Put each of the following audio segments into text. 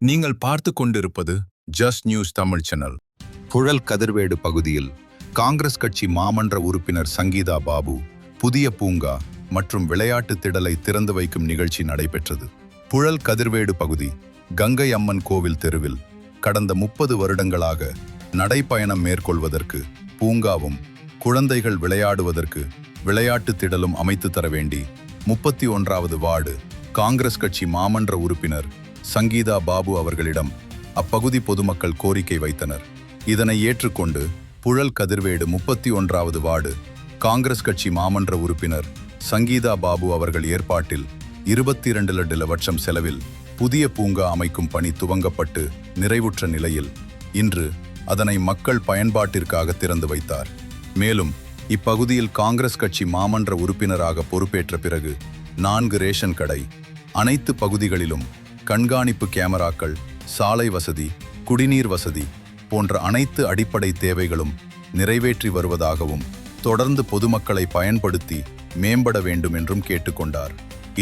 நீங்கள் பார்த்து கொண்டிருப்பது just news Tamil channel. Puzhal Kathirvedu பகுதியில் காங்கிரஸ் கட்சி மாமன்ற உறுப்பினர் சங்கீதா பாபு புதிய பூங்கா மற்றும் விளையாட்டு திடலை திறந்து வைக்கும் நிகழ்ச்சி நடைபெற்றது. புழல் கதிர்வேடு பகுதி கங்கை அம்மன் கோவில் தெருவில் கடந்த 30 வருடங்களாக நடைப்பயணம் மேற்கொள்வதற்கு பூங்காவும் குழந்தைகள் விளையாடுவதற்கு விளையாட்டு திடலும் அமைத்து தர வேண்டி 31வது வார்டு காங்கிரஸ் கட்சி மாமன்ற உறுப்பினர் சங்கீதா பாபு அவர்களிடம் அப்பகுதி பொதுமக்கள் கோரிக்கை வைத்தனர். இதனை ஏற்றுக்கொண்டு புழல் கதிர்வேடு 31வது வார்டு காங்கிரஸ் கட்சி மாமன்ற உறுப்பினர் சங்கீதா பாபு அவர்கள் ஏற்பாட்டில் 22 லட்சம் செலவில் புதிய பூங்கா அமைக்கும் பணி துவங்கப்பட்டு நிறைவுற்ற நிலையில் இன்று அதனை மக்கள் பயன்பாட்டிற்காக திறந்து வைத்தார். மேலும் இப்பகுதியில் காங்கிரஸ் கட்சி மாமன்ற உறுப்பினராக பொறுப்பேற்ற பிறகு 4 ரேஷன் கடை, அனைத்து பகுதிகளிலும் கண்காணிப்பு கேமராக்கள், சாலை வசதி, குடிநீர் வசதி போன்ற அனைத்து அடிப்படை தேவைகளும் நிறைவேற்றி வருவதாகவும் தொடர்ந்து பொதுமக்களை பயன்படுத்தி மேம்பட வேண்டும் என்றும் கேட்டுக்கொண்டார்.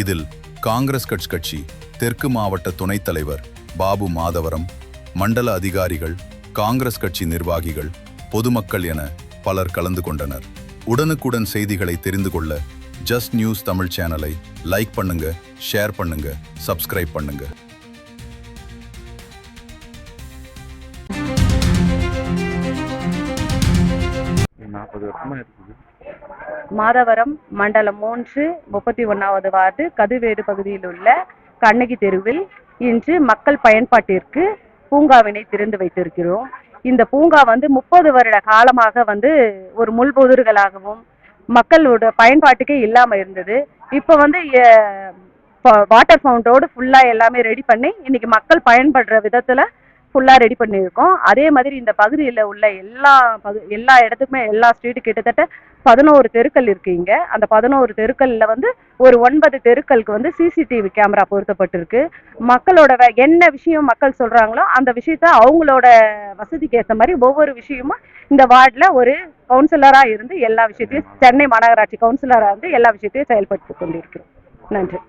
இதில் காங்கிரஸ் கட்சி தெற்கு மாவட்ட துணைத் தலைவர் பாபு மாதவரம், மண்டல அதிகாரிகள், காங்கிரஸ் கட்சி நிர்வாகிகள், பொதுமக்கள் என பலர் கலந்து கொண்டனர். உடனுக்குடன் செய்திகளை தெரிந்து கொள்ள ஜஸ்ட் நியூஸ் தமிழ் சேனலை லைக் பண்ணுங்க, ஷேர் பண்ணுங்க, சப்ஸ்கிரைப் பண்ணுங்க. மாதவரம் மண்டலம் 3 31வது வார்டு கதிர்வேடு பகுதியில் உள்ள கண்ணகி தெருவில் இன்று மக்கள் பயன்பாட்டிற்கு பூங்காவினை திறந்து வைத்திருக்கிறோம். இந்த பூங்கா 30 வருட காலமாக ஒரு முள்பொதுர்களாகவும் மக்களோட பயன்பாட்டுக்கே இல்லாம இருந்தது. இப்போ வாட்டர் ஃபவுண்டோடு ஃபுல்லா எல்லாமே ரெடி பண்ணி இன்னைக்கு மக்கள் பயன்படுற விதத்துல ஃபுல்லா ரெடி பண்ணியிருக்கோம். அதே மாதிரி இந்த பகுதியில் உள்ள எல்லா இடத்துக்குமே எல்லா ஸ்ட்ரீட்டு கிட்டத்தட்ட 11 தெருக்கள் இருக்கு. இங்க அந்த 11 தெருக்கள்ல ஒரு 9 தெருக்களுக்கு சிசிடிவி கேமரா பொருத்தப்பட்டிருக்கு. மக்களோட என்ன விஷயம் மக்கள் சொல்றாங்களோ அந்த விஷயத்த அவங்களோட வசதிக்கு ஏற்ற மாதிரி ஒவ்வொரு விஷயமும் இந்த வார்டில் ஒரு கவுன்சிலரா இருந்து எல்லா விஷயத்தையும், சென்னை மாநகராட்சி கவுன்சிலரா இருந்து எல்லா விஷயத்தையும் செயல்படுத்தி கொண்டிருக்கிறோம். நன்றி.